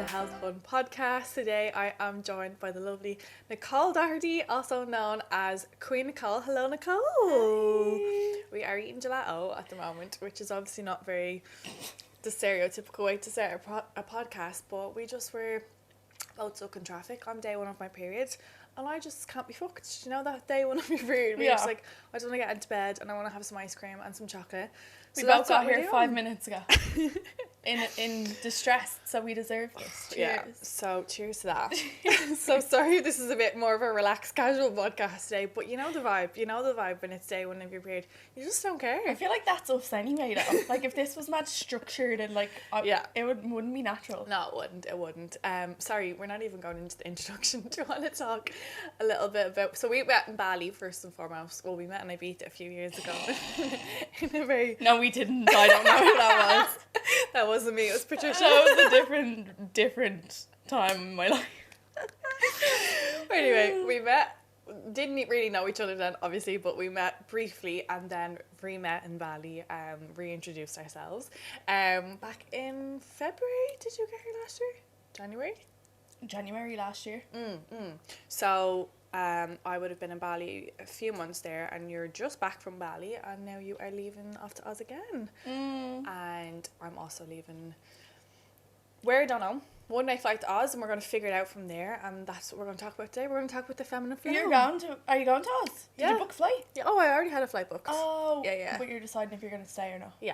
Health Fun podcast. Today I am joined by the lovely Nicole Doherty, also known as Queen Nicole. Hello, Nicole. Hi. We are eating gelato at the moment, which is obviously not very the stereotypical way to start a podcast, but we just were both stuck in traffic on day one of my period, and I just can't be fucked. You know, that day one of your period, we're just like, I just want to get into bed and I want to have some ice cream and some chocolate. We So both that's got what we're here doing. 5 minutes ago. in distress, so we deserve this. Cheers. Yeah, so cheers to that. So sorry if this is a bit more of a relaxed, casual podcast today, but you know the vibe when it's day one of your period. You just don't care. I feel like that's us anyway, though. Like, if this was mad structured and, like, it wouldn't be natural. No, it wouldn't. Sorry, we're not even going into the introduction. Do you want to talk a little bit about... So we met in Bali, first and foremost. Well, we met in Ibiza a few years ago. In a very... No, we didn't. I don't know who that was. That wasn't me, it was Patricia. That was a different time in my life. Anyway, we met, didn't really know each other then, obviously, but we met briefly and then re-met in Bali, reintroduced ourselves. Back in February, did you get here last year? January last year. So I would have been in Bali a few months there, and you're just back from Bali, and now you are leaving off to Oz again. And I'm also leaving, where I don't know, one night flight to Oz, and we're going to figure it out from there, and that's what we're going to talk about today. We're going to talk about the feminine flow. Are you going to Oz? Did you book a flight? Yeah. Oh, I already had a flight booked. Oh. Yeah. But you're deciding if you're going to stay or not. Yeah.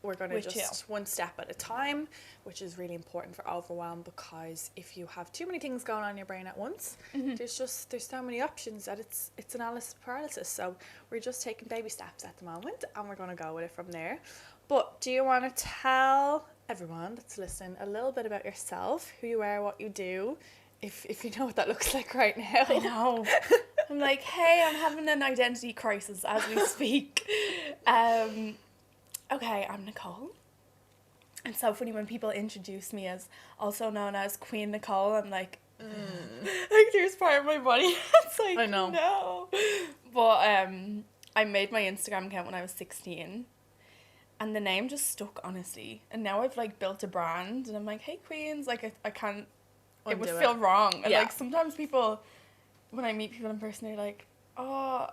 We're going to With just one step at a time, which is really important for overwhelm, because if you have too many things going on in your brain at once, there's so many options that it's analysis paralysis. So we're just taking baby steps at the moment, and we're going to go with it from there. But do you want to tell everyone that's listening a little bit about yourself, who you are, what you do, if you know what that looks like right now? I know. I'm like, hey, I'm having an identity crisis as we speak. Okay, I'm Nicole. It's so funny when people introduce me as also known as Queen Nicole. I'm like, like there's part of my body that's like, I know. No. But I made my Instagram account when I was 16. And the name just stuck, honestly. And now I've, like, built a brand. And I'm like, hey, Queens. Like, I can't... It would feel wrong. And, like, sometimes people... When I meet people in person, they're like, oh...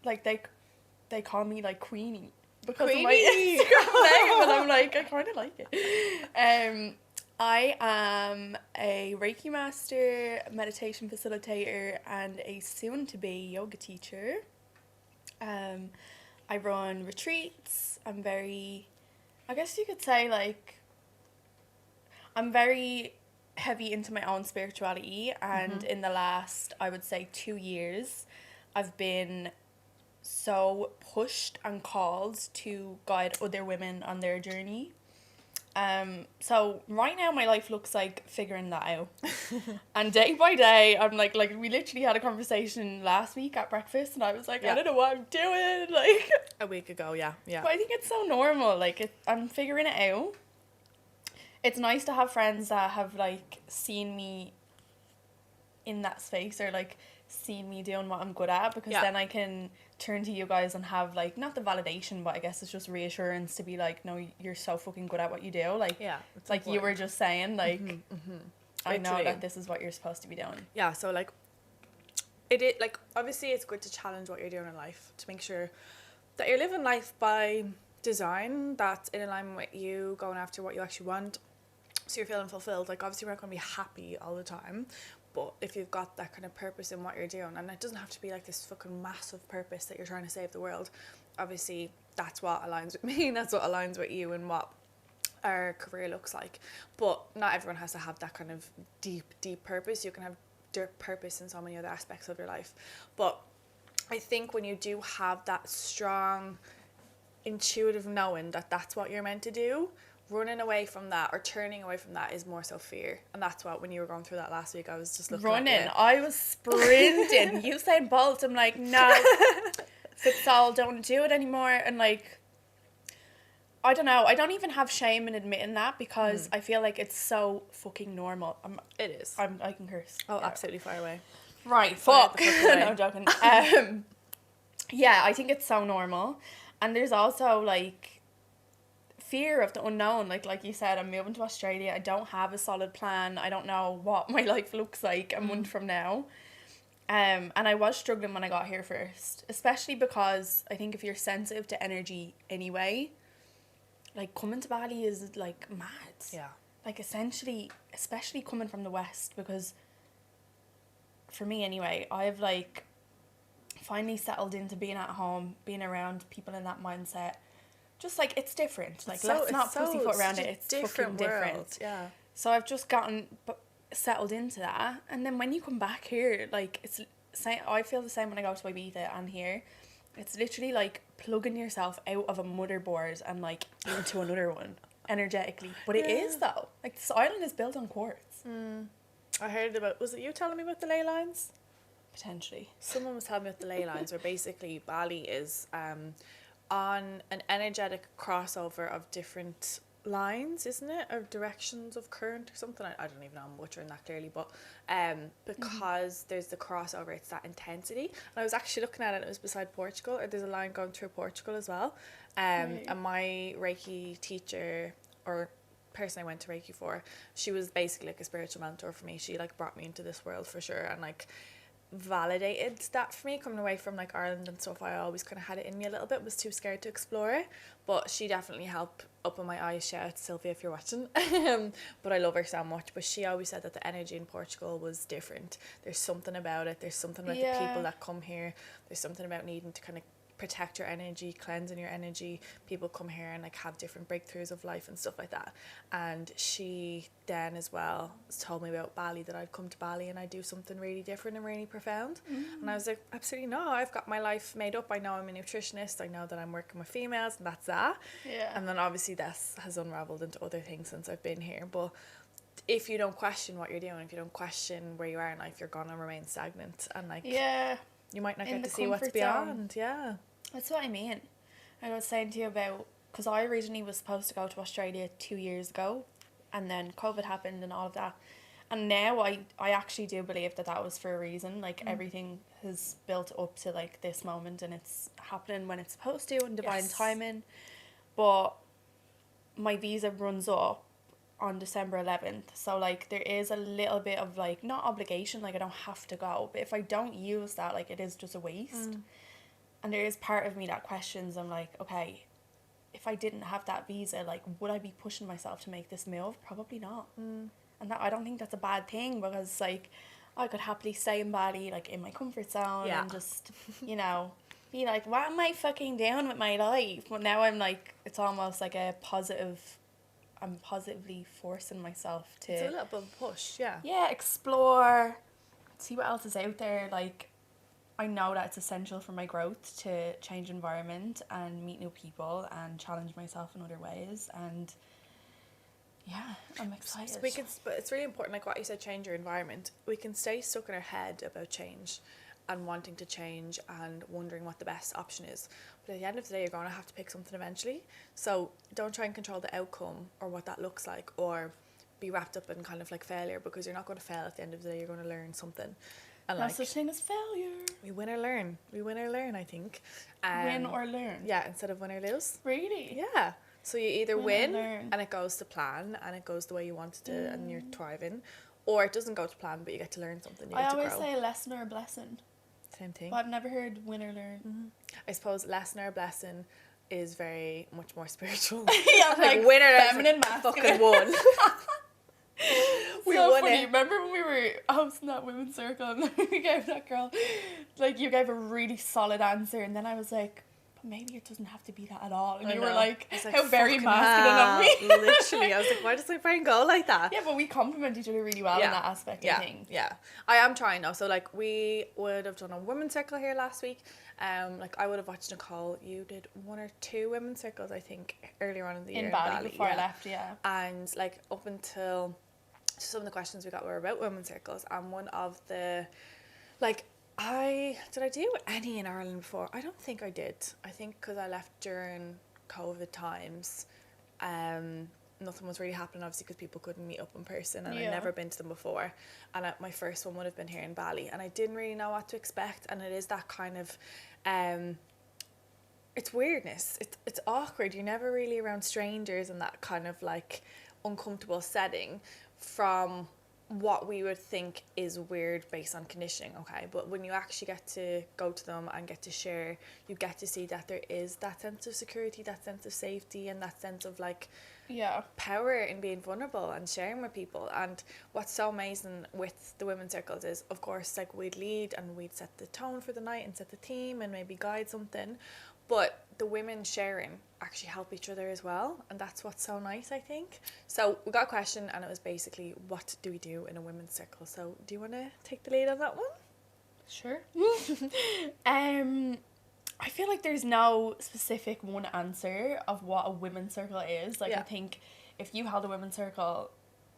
Like, they call me, like, Queenie. Because of my Instagram name. And I'm like, I kind of like it. I am a Reiki master, meditation facilitator, and a soon-to-be yoga teacher. I run retreats. I'm very, I guess you could say, like, I'm very heavy into my own spirituality, and in the last, I would say, 2 years, I've been so pushed and called to guide other women on their journey. So right now my life looks like figuring that out. And day by day, I'm like we literally had a conversation last week at breakfast, and I was like, I don't know what I'm doing, like a week ago, yeah. But I think it's so normal, like I'm figuring it out. It's nice to have friends that have like seen me in that space, or like seen me doing what I'm good at, because then I can turn to you guys and have like, not the validation, but I guess it's just reassurance to be like, no, you're so fucking good at what you do, like it's like important. You were just saying, like I know that this is what you're supposed to be doing. Yeah, so like it like obviously it's good to challenge what you're doing in life, to make sure that you're living life by design, that's in alignment with you, going after what you actually want, so you're feeling fulfilled. Like obviously we're not going to be happy all the time, but if you've got that kind of purpose in what you're doing, and it doesn't have to be like this fucking massive purpose that you're trying to save the world, obviously that's what aligns with me, and that's what aligns with you and what our career looks like. But not everyone has to have that kind of deep purpose. You can have deep purpose in so many other aspects of your life. But I think when you do have that strong intuitive knowing that that's what you're meant to do, running away from that or turning away from that is more so fear. And that's what, when you were going through that last week, I was just looking running. I was sprinting. Usain Bolt. I'm like, no, it's all, don't do it anymore. And like, I don't know. I don't even have shame in admitting that, because I feel like it's so fucking normal. It is. I can curse. Oh, absolutely, far away. Right, fuck. No, I'm joking. Yeah, I think it's so normal. And there's also like fear of the unknown. Like you said, I'm moving to Australia. I don't have a solid plan. I don't know what my life looks like a month from now. And I was struggling when I got here first, especially because I think if you're sensitive to energy anyway, like coming to Bali is like mad. Yeah. Like essentially, especially coming from the West, because for me anyway, I've like finally settled into being at home, being around people in that mindset. Just like it's different. Like let's not pussyfoot around it. It's fucking different. Yeah. So I've just gotten settled into that, and then when you come back here, like it's I feel the same when I go to Ibiza and here. It's literally like plugging yourself out of a motherboard and like into another one energetically. But it is though. Like this island is built on quartz. I heard about, was it you telling me about the ley lines? Potentially. Someone was telling me about the ley lines, where basically Bali is on an energetic crossover of different lines, isn't it, or directions of current or something. I don't even know, I'm butchering that clearly, but because there's the crossover, it's that intensity. And I was actually looking at it, it was beside Portugal, or there's a line going through Portugal as well, and my Reiki teacher, or person I went to Reiki for, she was basically like a spiritual mentor for me. She like brought me into this world for sure, and like validated that for me. Coming away from like Ireland and stuff, I always kind of had it in me a little bit, was too scared to explore it, but she definitely helped open my eyes. Shout out to Sylvia if you're watching. But I love her so much. But she always said that the energy in Portugal was different. There's something about it, there's something about the people that come here, there's something about needing to kind of protect your energy, cleansing your energy. People come here and like have different breakthroughs of life and stuff like that. And she then as well told me about Bali, that I'd come to Bali and I'd do something really different and really profound. And I was like, absolutely no, I've got my life made up. I know I'm a nutritionist, I know that I'm working with females, and that's that. And then obviously this has unraveled into other things since I've been here. But if you don't question what you're doing, if you don't question where you are in life, you're gonna remain stagnant, and like you might not get to see what's beyond. That's what I mean. I was saying to you about, because I originally was supposed to go to Australia 2 years ago, and then COVID happened and all of that. And now I actually do believe that was for a reason. Like everything has built up to like this moment, and it's happening when it's supposed to, and divine timing. But my visa runs up on December 11th. So like there is a little bit of like, not obligation, like I don't have to go. But if I don't use that, like it is just a waste. And there is part of me that questions, I'm like, okay, if I didn't have that visa, like, would I be pushing myself to make this move? Probably not. And that, I don't think that's a bad thing, because, like, I could happily stay in Bali, like, in my comfort zone and just, you know, be like, what am I fucking doing with my life? But now I'm like, it's almost like a positive, I'm positively forcing myself to... It's a little bit of a push, Yeah, explore, see what else is out there, like... I know that it's essential for my growth to change environment and meet new people and challenge myself in other ways, and I'm excited. But it's really important, like what you said, change your environment. We can stay stuck in our head about change and wanting to change and wondering what the best option is, but at the end of the day you're going to have to pick something eventually. So don't try and control the outcome or what that looks like, or be wrapped up in kind of like failure, because you're not going to fail. At the end of the day you're going to learn something. And no such thing as failure. We win or learn. I think. Win or learn. Yeah, instead of win or lose. Really? Yeah. So you either win and it goes to plan and it goes the way you want it to and you're thriving, or it doesn't go to plan but you get to learn something. You get to grow. I always say a lesson or a blessing. Same thing. But I've never heard win or learn. I suppose lesson or blessing is very much more spiritual. Yeah, like win or learn. Feminine, masculine. Fucking won. We so funny. It. Remember when we were hosting that women's circle and we gave that girl, like, you gave a really solid answer, and then I was like, but maybe it doesn't have to be that at all, and you were like how very masculine of me. Literally, I was like, why does my brain go like that? Yeah, but we compliment each other really well in that aspect. I think. Yeah, I am trying now. So like we would have done a women's circle here last week. Like I would have watched Nicole. You did 1 or 2 women's circles, I think, earlier on in the year in Bali before I left. And like up until. Some of the questions we got were about women's circles, and one of the, like, did I do any in Ireland before? I don't think I did. I think because I left during COVID times, nothing was really happening, obviously, because people couldn't meet up in person, and I'd never been to them before, and my first one would have been here in Bali, and I didn't really know what to expect, and it is that kind of it's weirdness. It's awkward. You're never really around strangers in that kind of like uncomfortable setting from what we would think is weird based on conditioning, okay? But when you actually get to go to them and get to share, you get to see that there is that sense of security, that sense of safety, and that sense of like power in being vulnerable and sharing with people. And what's so amazing with the women's circles is, of course, like we'd lead and we'd set the tone for the night and set the theme and maybe guide something, but the women sharing actually help each other as well, and that's what's so nice, I think. So we got a question, and it was basically, what do we do in a women's circle? So do you want to take the lead on that one? Sure. I feel like there's no specific one answer of what a women's circle is. Like, I think if you held a women's circle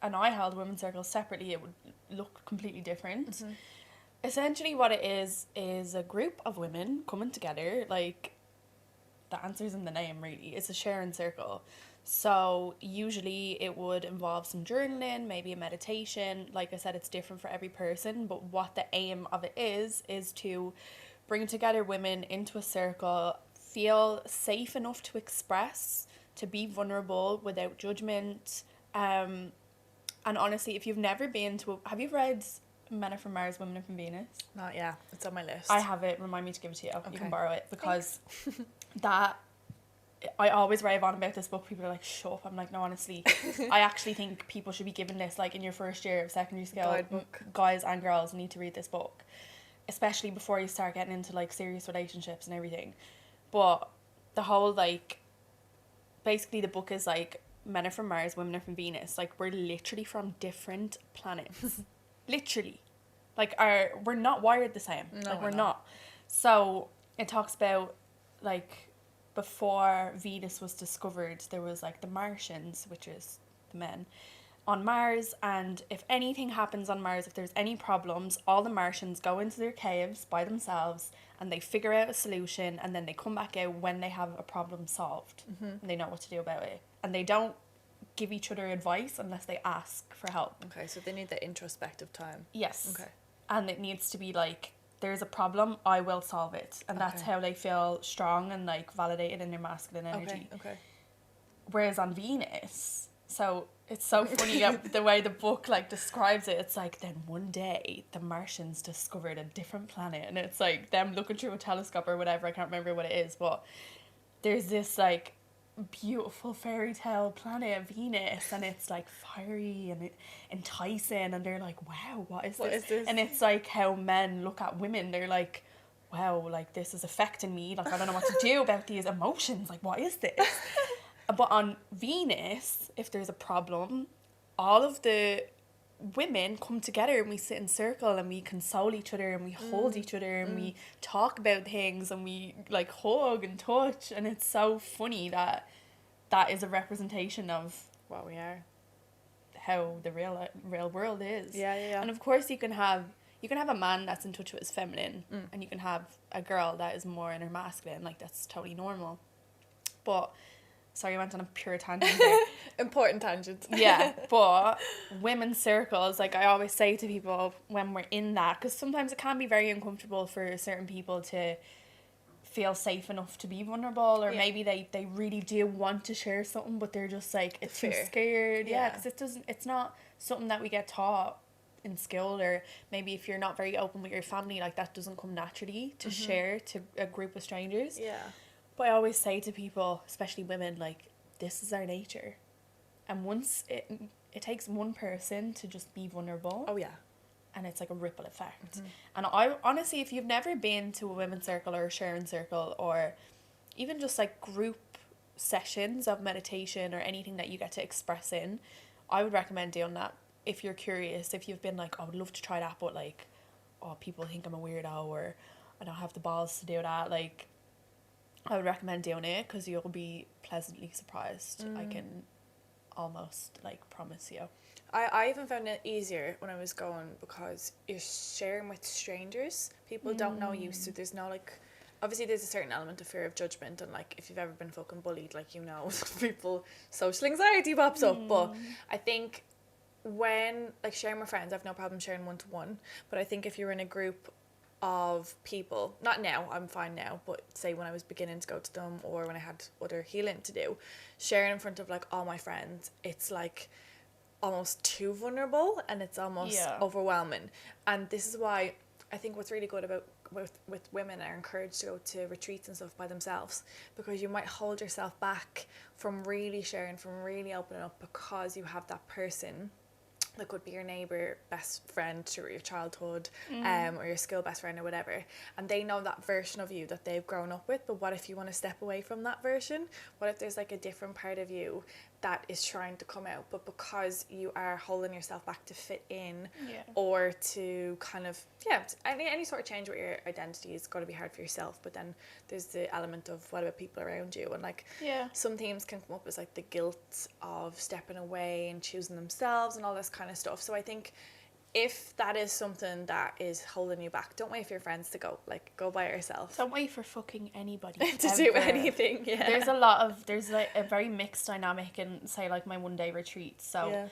and I held a women's circle separately, it would look completely different. Mm-hmm. Essentially what it is a group of women coming together. Like, the answer's in the name, really. It's a sharing circle. So usually it would involve some journaling, maybe a meditation. Like I said, it's different for every person, but what the aim of it is to bring together women into a circle, feel safe enough to express, to be vulnerable without judgment. And honestly, if you've never been to have you read Men Are From Mars, Women Are From Venus? Not yet. It's on my list. I have it. Remind me to give it to you. Okay. You can borrow it, because that, I always rave on about this book. People are like, shut up. I'm like, no, honestly, I actually think people should be given this, like, in your first year of secondary school. Guys and girls need to read this book, especially before you start getting into, like, serious relationships and everything. But the whole, like, basically the book is, like, men are from Mars, women are from Venus. Like, we're literally from different planets. Literally. Like, we're not wired the same. No, like, we're not. So it talks about, like, before Venus was discovered, there was, like, the Martians, which is the men, on Mars, and if anything happens on Mars, if there's any problems, all the Martians go into their caves by themselves and they figure out a solution, and then they come back out when they have a problem solved. Mm-hmm. And they know what to do about it. And they don't give each other advice unless they ask for help. Okay, so they need that introspective time. Yes. Okay. And it needs to be like, there's a problem, I will solve it. And that's how they feel strong and, like, validated in their masculine energy. Okay. Whereas on Venus, so it's so funny the way the book, like, describes it. It's like, then one day the Martians discovered a different planet, and it's like them looking through a telescope or whatever. I can't remember what it is, but there's this, like, beautiful fairy tale planet Venus, and it's, like, fiery and enticing, and they're like, wow, what is this? And it's like how men look at women, they're like, wow, like, this is affecting me, like, I don't know what to do about these emotions, like, what is this? But on Venus, if there's a problem, all of the women come together and we sit in circle and we console each other and we hold each other and we talk about things and we, like, hug and touch, and it's so funny that is a representation of what we are, how the real world is. Yeah. And of course you can have a man that's in touch with his feminine, and you can have a girl that is more in her masculine. Like, that's totally normal. But sorry, I went on a pure tangent there. Important tangent. Yeah, but women's circles, like, I always say to people when we're in that, because sometimes it can be very uncomfortable for certain people to feel safe enough to be vulnerable, or maybe they really do want to share something, but they're just, like, it's too scared. Yeah, because it's not something that we get taught in school, or maybe if you're not very open with your family, like, that doesn't come naturally to share to a group of strangers. Yeah. But I always say to people, especially women, like, this is our nature. And once it takes one person to just be vulnerable. Oh, yeah. And it's like a ripple effect. Mm-hmm. And I honestly, if you've never been to a women's circle or a sharing circle, or even just, like, group sessions of meditation or anything that you get to express in, I would recommend doing that if you're curious. If you've been like, oh, I would love to try that, but, like, oh, people think I'm a weirdo, or I don't have the balls to do that, like, I would recommend doing it, because you'll be pleasantly surprised. I can almost, like, promise you. I even found it easier when I was going, because you're sharing with strangers. People don't know you, so there's no, like, obviously there's a certain element of fear of judgment, and, like, if you've ever been fucking bullied, like, you know, people, social anxiety pops up. But I think when, like, sharing with friends, I've no problem sharing one-to-one, but I think if you're in a group of people, not now, I'm fine now, but say when I was beginning to go to them or when I had other healing to do, sharing in front of like all my friends, it's like almost too vulnerable and it's almost overwhelming. And this is why I think what's really good about with women are encouraged to go to retreats and stuff by themselves, because you might hold yourself back from really sharing, from really opening up, because you have that person that could be your neighbour, best friend through your childhood, or your school best friend or whatever, and they know that version of you that they've grown up with. But what if you want to step away from that version? What if there's like a different part of you that is trying to come out, but because you are holding yourself back to fit in, or to kind of any sort of change with your identity is going to be hard for yourself. But then there's the element of what about people around you, and like some themes can come up as like the guilt of stepping away and choosing themselves and all this kind of stuff. So I think if that is something that is holding you back, don't wait for your friends to go. Like, go by yourself. Don't wait for fucking anybody to do anything. Yeah. There's like a very mixed dynamic in, say, like my 1 day retreat. So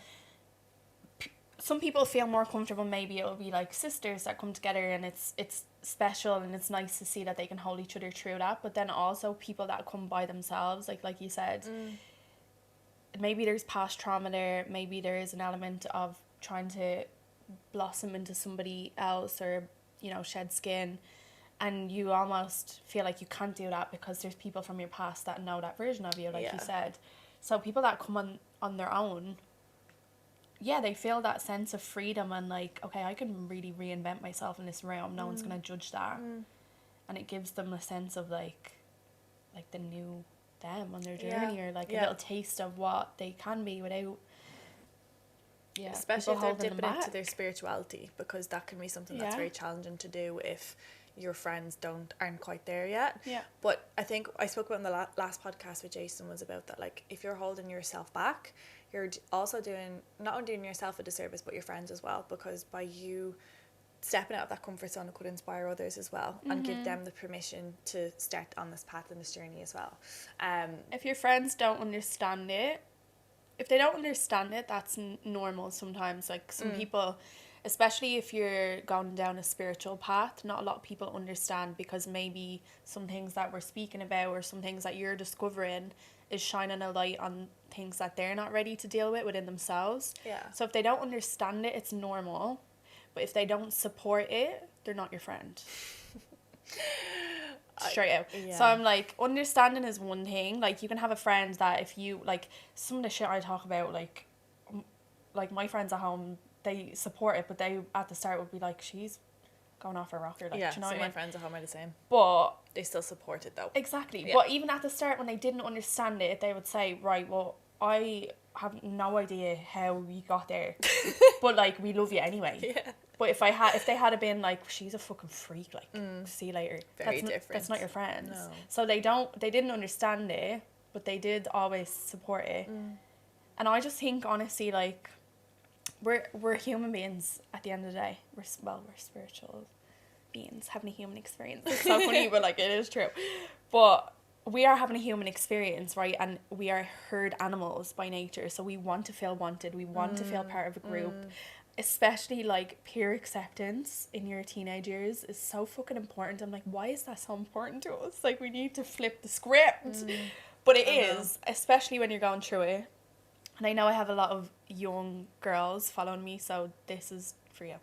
some people feel more comfortable. Maybe it'll be like sisters that come together, and it's special, and it's nice to see that they can hold each other through that. But then also people that come by themselves, like you said, maybe there's past trauma there. Maybe there is an element of trying to blossom into somebody else, or shed skin, and you almost feel like you can't do that because there's people from your past that know that version of you, like you said. So people that come on their own, they feel that sense of freedom and like, okay, I can really reinvent myself in this realm, no one's gonna judge that. And it gives them a sense of like the new them on their journey, or like a little taste of what they can be without especially if they're dipping into their spirituality, because that can be something that's very challenging to do if your friends aren't quite there yet. But I think I spoke about in the last podcast with Jason was about that, like, if you're holding yourself back, you're also not only doing yourself a disservice but your friends as well, because by you stepping out of that comfort zone, it could inspire others as well, and give them the permission to start on this path and this journey as well. If your friends don't understand it, if they don't understand it, that's normal sometimes. Like some people, especially if you're going down a spiritual path, not a lot of people understand, because maybe some things that we're speaking about or some things that you're discovering is shining a light on things that they're not ready to deal with within themselves. So if they don't understand it, it's normal. But if they don't support it, they're not your friend. Straight out. So I'm like, understanding is one thing. Like, you can have a friend that if you like some of the shit I talk about, like my friends at home, they support it, but they at the start would be like, she's going off her rocker, like, do you know some what of I my mean? friends at home are the same, but they still support it though. Exactly. But even at the start, when they didn't understand it, they would say, right, well, I have no idea how we got there, but like, we love you anyway. But if they had been like, she's a fucking freak, like, see you later. Different. That's not your friends. No. So they didn't understand it, but they did always support it. And I just think, honestly, like, we're human beings at the end of the day. We're spiritual beings having a human experience. It's so funny, but like, it is true. But we are having a human experience, right? And we are herd animals by nature, so we want to feel wanted. We want to feel part of a group. Especially like peer acceptance in your teenage years is so fucking important. I'm like, why is that so important to us? Like, we need to flip the script. But it is, especially when you're going through it. And I know I have a lot of young girls following me, so this is for you.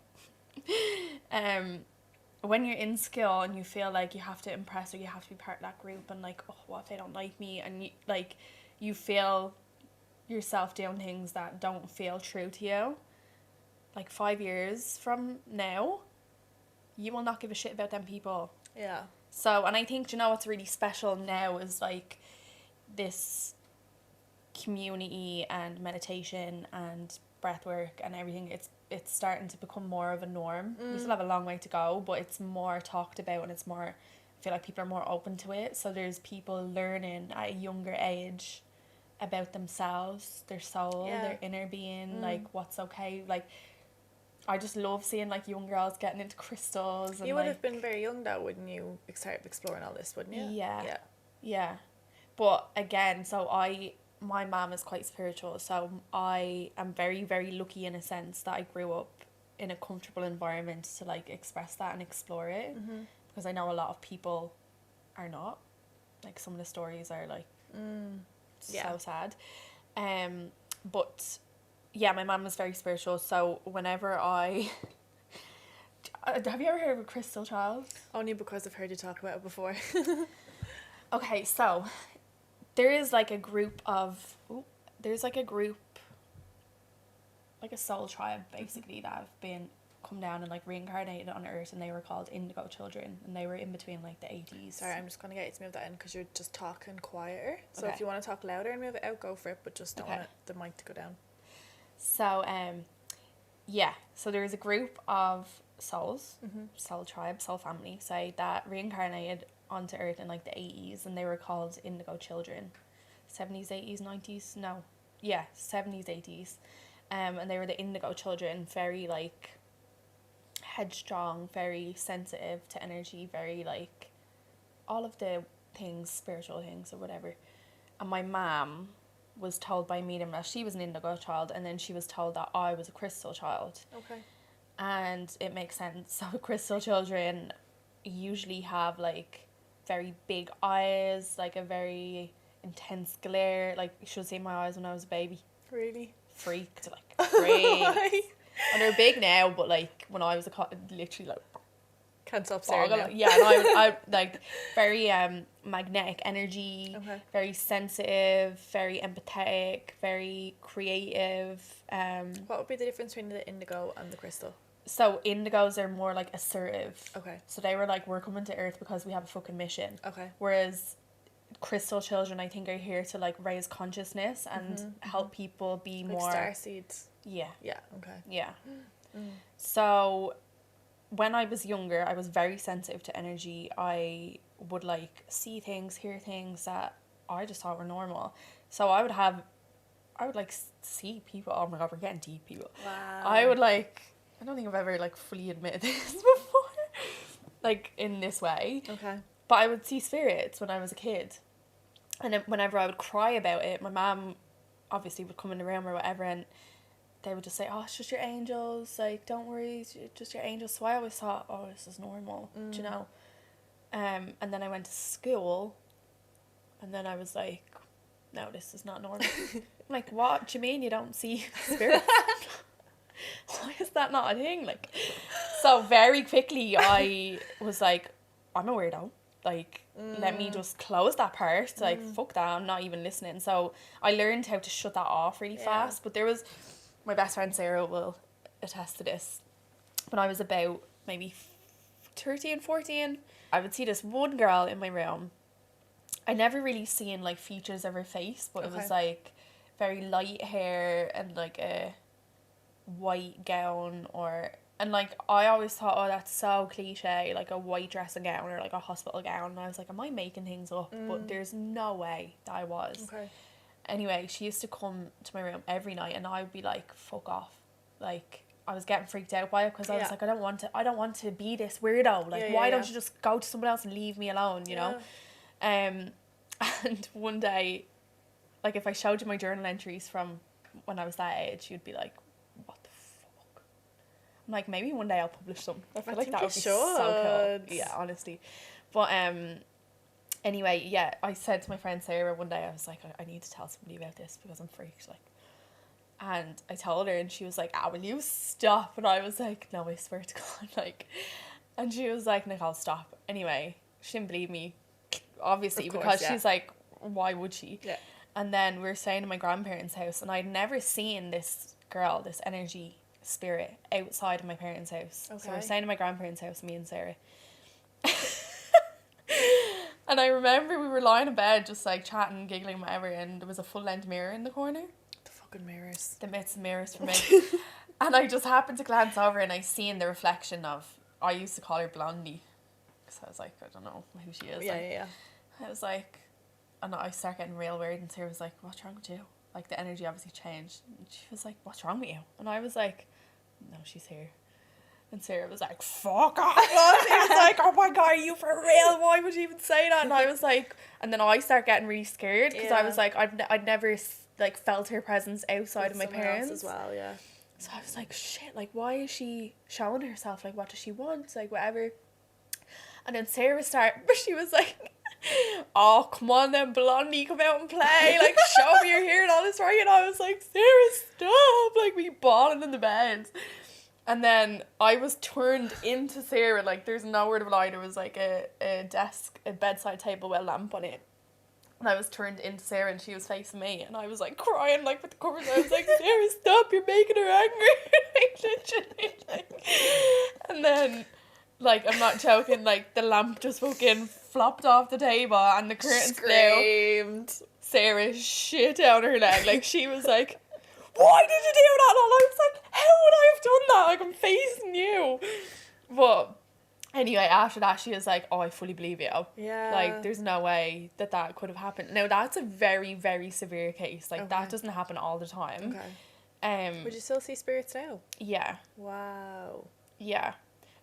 When you're in school and you feel like you have to impress or you have to be part of that group, and like, oh, what if they don't like me? And you feel yourself doing things that don't feel true to you. Like 5 years from now, you will not give a shit about them people. So, and I think, what's really special now is like this community and meditation and breath work and everything. It's starting to become more of a norm. We still have a long way to go, but it's more talked about, and it's more, I feel like people are more open to it. So there's people learning at a younger age about themselves, their soul, their inner being, like what's okay. Like, I just love seeing like young girls getting into crystals. And you would have been very young though when you started exploring all this, wouldn't you? Yeah. But again, so my mom is quite spiritual, so I am very, very lucky in a sense that I grew up in a comfortable environment to like express that and explore it, because I know a lot of people are not. Like some of the stories are like so sad. But yeah, my mum was very spiritual, so whenever I have you ever heard of a crystal child? Only because I've heard you talk about it before. Okay, so there is like a group of like a soul tribe basically that have been come down and like reincarnated on Earth, and they were called indigo children, and they were in between like the 80s. Sorry, I'm just gonna get you to move that in because you're just talking quieter. So Okay. if you want to talk louder and move it out, go for it, but just don't want the mic to go down. So yeah, so there is a group of souls, soul tribe, soul family, say, that reincarnated onto Earth in like the 80s, and they were called indigo children. 70s, 80s, 90s, no, yeah, 70s, 80s. And they were the indigo children, very like headstrong, very sensitive to energy, very like all of the things, spiritual things or whatever. And my mom was told by me that she was an indigo child, and then she was told that I was a crystal child. Okay. And it makes sense. So crystal children usually have like very big eyes, like a very intense glare. Like, you should have seen my eyes when I was a baby. Really? Freaked, like freaked. And they're big now, but like when I was literally like can't stop staring now. Yeah, and I like very magnetic energy, very sensitive, very empathetic, very creative. What would be the difference between the indigo and the crystal? So indigos are more like assertive. Okay. So they were like, we're coming to Earth because we have a fucking mission. Okay. Whereas crystal children, I think, are here to like raise consciousness and help people be like more star seeds. Yeah. Yeah. Okay. Yeah. So when I was younger, I was very sensitive to energy. I would like see things, hear things that I just thought were normal. So I would like see people. Oh my god, we're getting deep, people. Wow. I don't think I've ever like fully admitted this before, like in this way. Okay. But I would see spirits when I was a kid, and then whenever I would cry about it, my mum obviously would come in the room or whatever, and they would just say, "Oh, it's just your angels. Like, don't worry, it's just your angels." So I always thought, "Oh, this is normal," do you know? And then I went to school, and then I was like, "No, this is not normal." I'm like, "What do you mean you don't see spirits? Why is that not a thing?" Like, so very quickly I was like, "I'm a weirdo. Like, let me just close that part. Like, fuck that. I'm not even listening." So I learned how to shut that off really fast. But there was, my best friend Sarah will attest to this. When I was about maybe 13, 14, I would see this one girl in my room. I never really seen like features of her face, but it was like very light hair and like a white gown, and like I always thought, oh, that's so cliche, like a white dressing gown or like a hospital gown, and I was like, am I making things up? But there's no way that I was. Anyway, she used to come to my room every night, and I would be like, fuck off. Like, I was getting freaked out by it because I was like, I don't want to be this weirdo. Like, why don't you just go to someone else and leave me alone, you know? And one day, like, if I showed you my journal entries from when I was that age, you'd be like, what the fuck? I'm like, maybe one day I'll publish some. I feel like that would be so cool. Yeah, honestly. But anyway, yeah, I said to my friend Sarah one day, I was like, I need to tell somebody about this because I'm freaked, like. And I told her, and she was like, will you stop? And I was like, no, I swear to God, like. And she was like, Nicole, stop. Anyway, she didn't believe me, obviously, because she's like, why would she? Yeah. And then we were staying in my grandparents' house, and I'd never seen this girl, this energy spirit, outside of my parents' house. Okay. So we're staying in my grandparents' house, me and Sarah. And I remember we were lying in bed, just like chatting, giggling, whatever, and there was a full-length mirror in the corner. Mirrors. It's mirrors for me. And I just happened to glance over, and I seen the reflection of, I used to call her Blondie, because I was like, I don't know who she is. Yeah. I was like, and I started getting real weird, and Sarah was like, what's wrong with you? Like, the energy obviously changed. And she was like, what's wrong with you? And I was like, no, she's here. And Sarah was like, fuck off. She was like, oh my God, are you for real? Why would you even say that? And I was like, and then I started getting really scared, because I was like, I'd never like felt her presence outside of my parents as well. So I was like, shit, like, why is she showing herself? Like, what does she want? Like, whatever. And then Sarah started, she was like, oh, come on then, Blondie, come out and play. Like, show me your hair and all this, right? And I was like, Sarah, stop. Like, we bawling in the bed. And then I was turned into Sarah. Like, there's no word of a lie. There was, like, a bedside table with a lamp on it. And I was turned into Sarah and she was facing me. And I was, like, crying, like, with the covers. I was like, Sarah, stop. You're making her angry. Like, literally, like. And then, like, I'm not joking, like, the lamp just fucking flopped off the table and the curtains screamed. Sarah shit down her leg. Like, she was like, why did you do that? And I was like, how would I have done that? Like, I'm facing you. But anyway, after that, she was like, oh, I fully believe you. Yeah. Like, there's no way that could have happened. Now, that's a very, very severe case. Like, Okay. that doesn't happen all the time. Okay. Would you still see spirits now? Yeah. Wow. Yeah.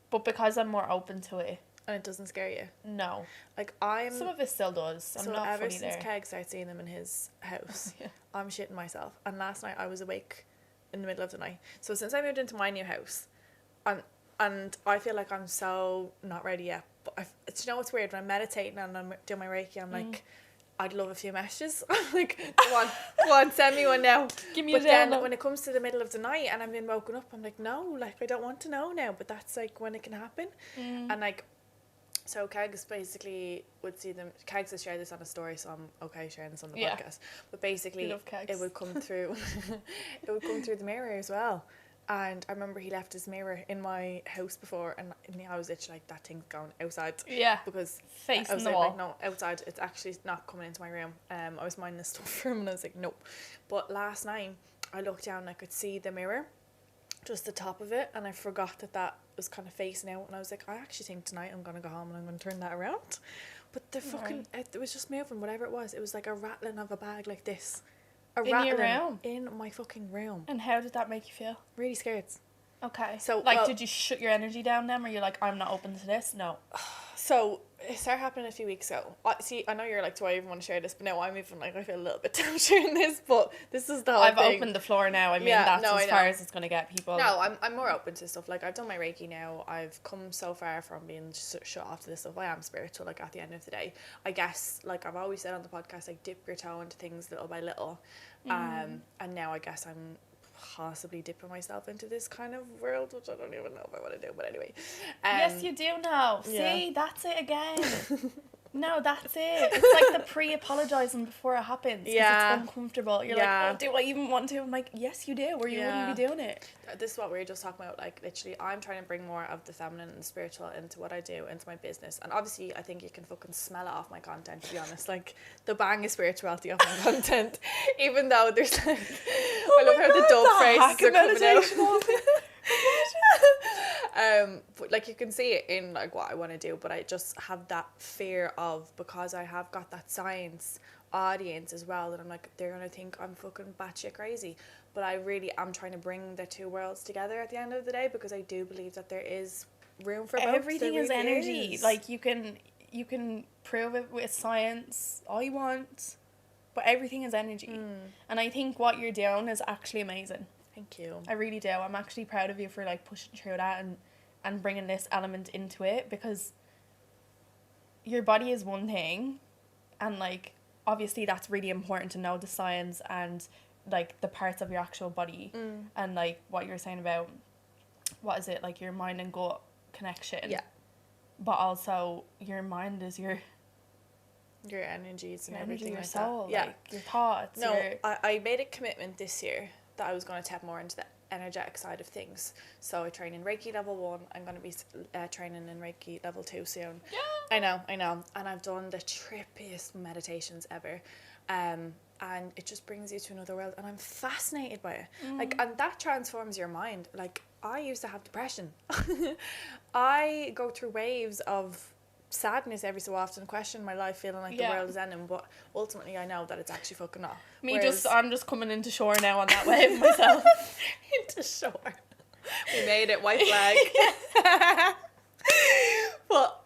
But because I'm more open to it. And it doesn't scare you? No. Like, Some of it still does. I'm not ever funny since there. Keg started seeing them in his house, Yeah. I'm shitting myself. And last night I was awake in the middle of the night. So since I moved into my new house, and I feel like I'm so not ready yet. But you know what's weird? When I'm meditating and I'm doing my Reiki, I'm like, I'd love a few messages. Like, go on, send me one now. Give me but a then download. when it comes to the middle of the night and I'm being woken up, I'm like, no, like, I don't want to know now. But that's like when it can happen. And like, so Kegs basically would see them. Kegs has shared this on a story, so I'm okay sharing this on the podcast. But basically, it would come through. It would come through the mirror as well. And I remember he left his mirror in my house before, and I was literally like, that thing's going outside. Yeah. Because Facing I was the like, wall. no, outside. It's actually not coming into my room. I was minding the stuff for him, and I was like, nope. But last night, I looked down and I could see the mirror, just the top of it, and I forgot that was kind of facing out, and I was like, I actually think tonight I'm gonna go home and I'm gonna turn that around. But the fucking it was just moving, whatever it was like a rattling of a bag like this, In your room? in my fucking room. And how did that make you feel? Really scared. Okay. So, like, well, did you shut your energy down then? Or you're like, I'm not open to this? No. So it started happening a few weeks ago. I know you're like, do I even want to share this? But no, I'm even like, I feel a little bit down sharing this, but this is the whole I've thing. opened the floor now. I mean, Yeah, that's no, as I far know. as it's going to get people. No, I'm more open to stuff. Like, I've done my Reiki now. I've come so far from being shut off to this stuff. I am spiritual, like, at the end of the day. I guess, like, I've always said on the podcast, like, dip your toe into things little by little. And now I guess I'm possibly dipping myself into this kind of world, which I don't even know if I want to do, but anyway. Yes, you do know. yeah. See, that's it again. No, that's it. It's like the pre-apologising before it happens. 'Cause Yeah. it's uncomfortable. You're Yeah. like, oh, do I even want to? I'm like, yes, you do, or you wouldn't be doing it. This is what we were just talking about. Like, literally, I'm trying to bring more of the feminine and spiritual into what I do, into my business. And obviously, I think you can fucking smell it off my content, to be honest. Like, the bang of spirituality off my content. Even though there's like, I love how the dub phrases are coming out. But like, you can see it in like what I want to do, but I just have that fear of, because I have got that science audience as well, that I'm like, they're gonna think I'm fucking batshit crazy. But I really am trying to bring the two worlds together at the end of the day, because I do believe that there is room for both. Everything There is really energy. is. Like, you can prove it with science all you want, but everything is energy. And I think what you're doing is actually amazing. Thank you. I really do. I'm actually proud of you for like pushing through that and bringing this element into it, because your body is one thing, and like obviously that's really important to know the science and like the parts of your actual body and like what you're saying about, what is it, like your mind and gut connection. Yeah. But also your mind is your energies and energy, everything your like soul, that. Yeah. like your thoughts. No, your... I made a commitment this year that I was going to tap more into the energetic side of things. So I train in Reiki level 1. I'm going to be training in Reiki level 2 soon. Yeah. I know. And I've done the trippiest meditations ever. And it just brings you to another world. And I'm fascinated by it. Like, and that transforms your mind. Like, I used to have depression. I go through waves of sadness every so often, question my life, feeling like the world is ending, but ultimately I know that it's actually fucking not. I'm just coming into shore now on that wave myself. Into shore. We made it, white flag. But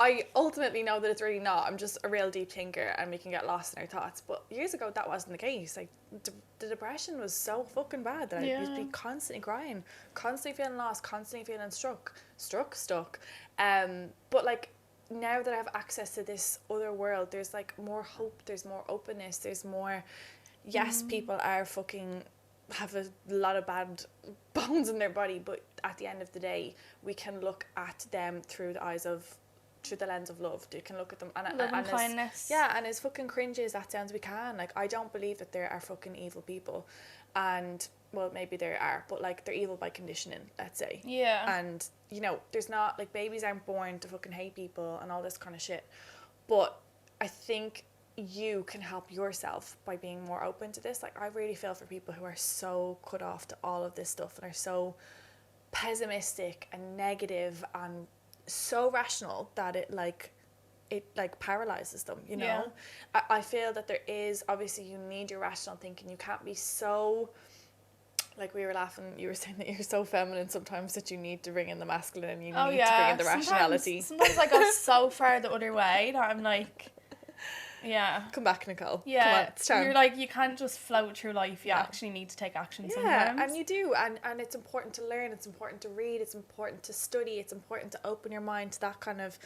I ultimately know that it's really not. I'm just a real deep thinker and we can get lost in our thoughts. But years ago, that wasn't the case. Like, the depression was so fucking bad that I used to be constantly crying, constantly feeling lost, constantly feeling stuck. But like, now that I have access to this other world, there's like more hope, there's more openness, there's more, yes, people are fucking have a lot of bad bones in their body, but at the end of the day, we can look at them through the lens of love. You can look at them and kindness. And as fucking cringy as that sounds, we can. Like, I don't believe that there are fucking evil people, and well, maybe there are, but like, they're evil by conditioning, let's say. Yeah. And you know, there's not, like, babies aren't born to fucking hate people and all this kind of shit. But I think you can help yourself by being more open to this. Like, I really feel for people who are so cut off to all of this stuff and are so pessimistic and negative and so rational that it paralyzes them, you know. Yeah. I feel that there is, obviously, you need your rational thinking. You can't be so, like, we were laughing, you were saying that you're so feminine sometimes that you need to bring in the masculine and you need to bring in the rationality. Sometimes I go so far the other way that I'm like, yeah. Come back, Nicole. Yeah. Come on, it's time. You're like, you can't just float through life. You actually need to take action sometimes. And you do. And it's important to learn. It's important to read. It's important to study. It's important to open your mind to that kind of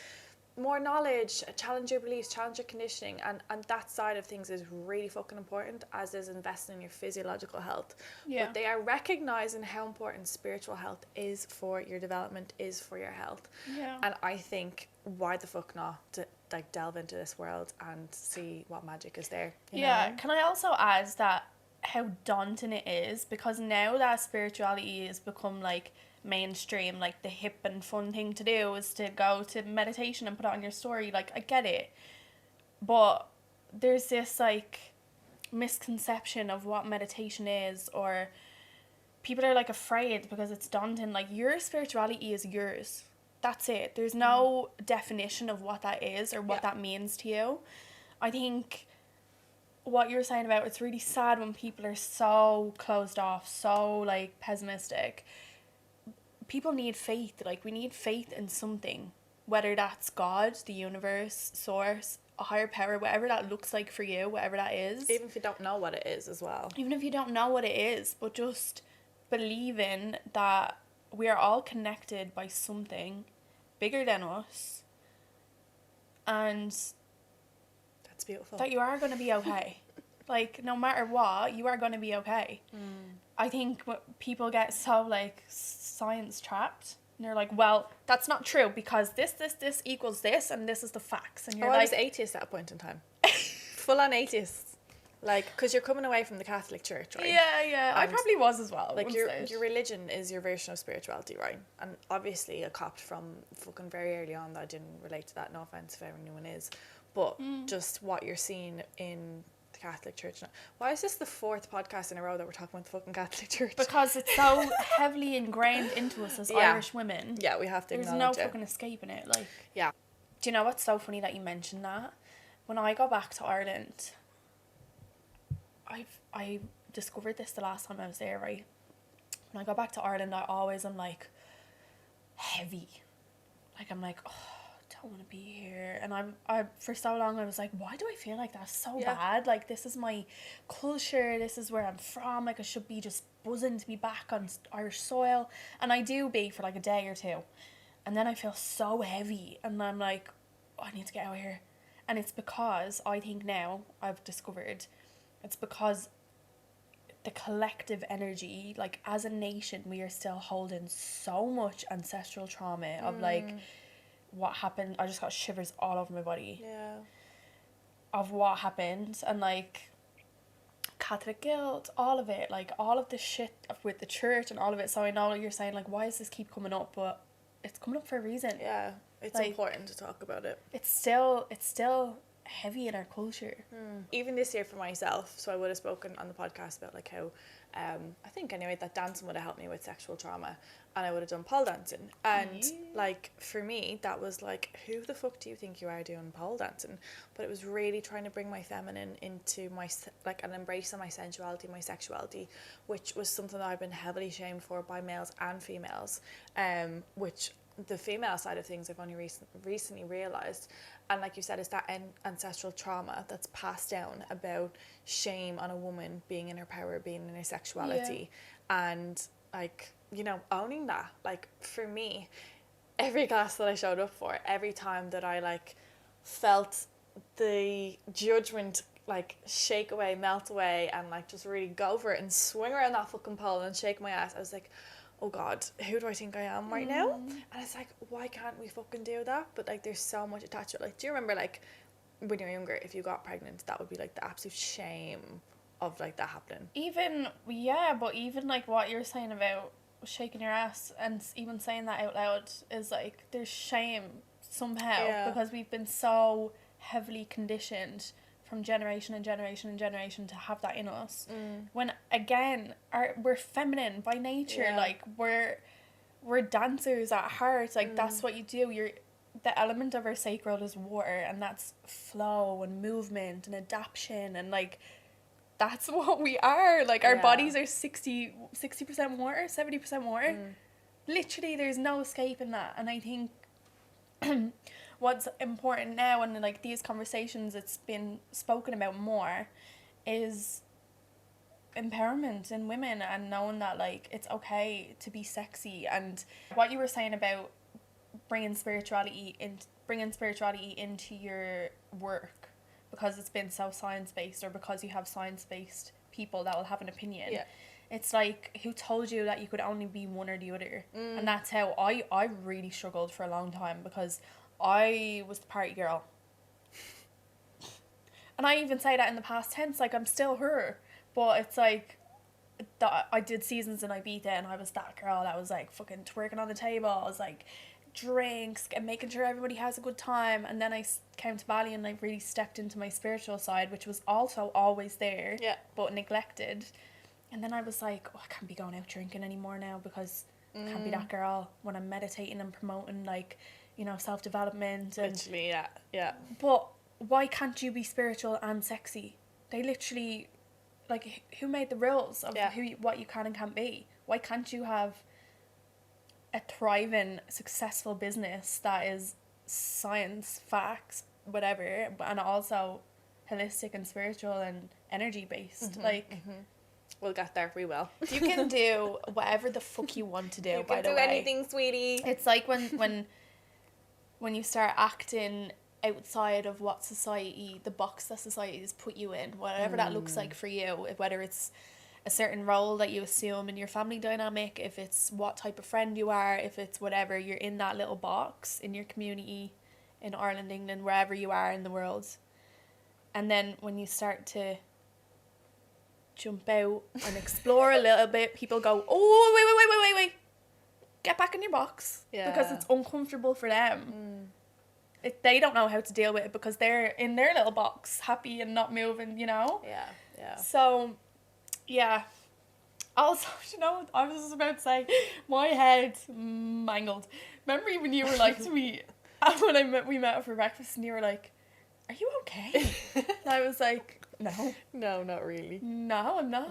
more knowledge, challenge your beliefs, challenge your conditioning. And that side of things is really fucking important, as is investing in your physiological health. Yeah. But they are recognizing how important spiritual health is for your development, is for your health. Yeah. And I think, why the fuck not to like delve into this world and see what magic is there, you know? Can I also add that how daunting it is, because now that spirituality has become like mainstream, like the hip and fun thing to do is to go to meditation and put it on your story. Like, I get it, but there's this like misconception of what meditation is, or people are like afraid because it's daunting. Like, your spirituality is yours. That's it. There's no definition of what that is or what that means to you. I think what you're saying about, it's really sad when people are so closed off, so like pessimistic. People need faith. Like, we need faith in something, whether that's God, the universe, source, a higher power, whatever that looks like for you, whatever that is. Even if you don't know what it is as well. Even if you don't know what it is, but just believing that we are all connected by something bigger than us, and that's beautiful, that you are going to be okay. Like, no matter what, you are going to be okay. I think people get so like science trapped, and they're like, well, that's not true because this equals this, and this is the facts. And you're I was atheist at a point in time. Full on atheist. Like, because you're coming away from the Catholic Church, right? Yeah. I probably was as well. Like, your religion is your version of spirituality, right? And obviously I copped from fucking very early on that I didn't relate to that. No offense if anyone is. But just what you're seeing in the Catholic Church now. Why is this the 4th podcast in a row that we're talking about the fucking Catholic Church? Because it's so heavily ingrained into us as Irish women. Yeah, we have to There's acknowledge no fucking escaping it. Like, yeah. Do you know what's so funny that you mentioned that? When I go back to Ireland, I discovered this the last time I was there, right? When I go back to Ireland, I always am like heavy. Like, I'm like, oh, I don't want to be here. And I for so long I was like, why do I feel like that's so bad? Like, this is my culture, this is where I'm from. Like, I should be just buzzing to be back on Irish soil. And I do be for like a day or two. And then I feel so heavy, and I'm like, oh, I need to get out of here. And it's because I think now I've discovered it's because the collective energy, like, as a nation, we are still holding so much ancestral trauma of like what happened. I just got shivers all over my body. Yeah. Of what happened, and like Catholic guilt, all of it, like all of the shit with the church and all of it. So I know you're saying like, why does this keep coming up? But it's coming up for a reason. Yeah, it's like, important to talk about it. It's still heavy in our culture. Even this year for myself, so I would have spoken on the podcast about like how I think anyway that dancing would have helped me with sexual trauma, and I would have done pole dancing, and like for me that was like, who the fuck do you think you are doing pole dancing? But it was really trying to bring my feminine into my like an embrace of my sensuality, my sexuality, which was something that I've been heavily shamed for by males and females, which the female side of things I've only recently realised, and like you said, it's that ancestral trauma that's passed down about shame on a woman being in her power, being in her sexuality, and like, you know, owning that. Like for me, every class that I showed up for, every time that I like felt the judgment like shake away, melt away, and like just really go for it and swing around that fucking pole and shake my ass, I was like, oh God, who do I think I am right now? And it's like, why can't we fucking do that? But like, there's so much attached to it. Like, do you remember like when you were younger, if you got pregnant, that would be like the absolute shame of like that happening? Even, yeah, but even like what you're saying about shaking your ass and even saying that out loud is like, there's shame somehow because we've been so heavily conditioned from generation and generation and generation to have that in us. When again, we're feminine by nature. Like we're dancers at heart. Like that's what you do. The element of our sacral is water, and that's flow and movement and adaptation, and like that's what we are. Like our bodies are 60% water, 70% water. Literally, there's no escaping that. And I think what's important now, and like these conversations, it's been spoken about more, is empowerment in women and knowing that like it's okay to be sexy. And what you were saying about bringing spirituality into your work because it's been so science-based, or because you have science-based people that will have an opinion. It's like, who told you that you could only be one or the other? And that's how I really struggled for a long time, because I was the party girl. And I even say that in the past tense, like I'm still her. But it's like, I did seasons in Ibiza and I was that girl that was like fucking twerking on the table. I was like drinks and making sure everybody has a good time. And then I came to Bali and like really stepped into my spiritual side, which was also always there, but neglected. And then I was like, oh, I can't be going out drinking anymore now, because I can't be that girl when I'm meditating and promoting like, you know, self-development. And literally, yeah. But why can't you be spiritual and sexy? They literally, like, who made the rules of what you can and can't be? Why can't you have a thriving, successful business that is science, facts, whatever, and also holistic and spiritual and energy-based? We'll get there, we will. You can do whatever the fuck you want to do, by the way. You can do anything, sweetie. It's like when you start acting outside of what society, the box that society has put you in, whatever that looks like for you, whether it's a certain role that you assume in your family dynamic, if it's what type of friend you are, if it's whatever, you're in that little box in your community, in Ireland, England, wherever you are in the world. And then when you start to jump out and explore a little bit, people go, oh, wait, get back in your box, because it's uncomfortable for them. They don't know how to deal with it because they're in their little box, happy and not moving, you know? So, yeah. Also, you know, I was just about to say, my head mangled. Remember when you were like to me, when we met for breakfast, and you were like, are you okay? And I was like, no, not really. No, I'm not.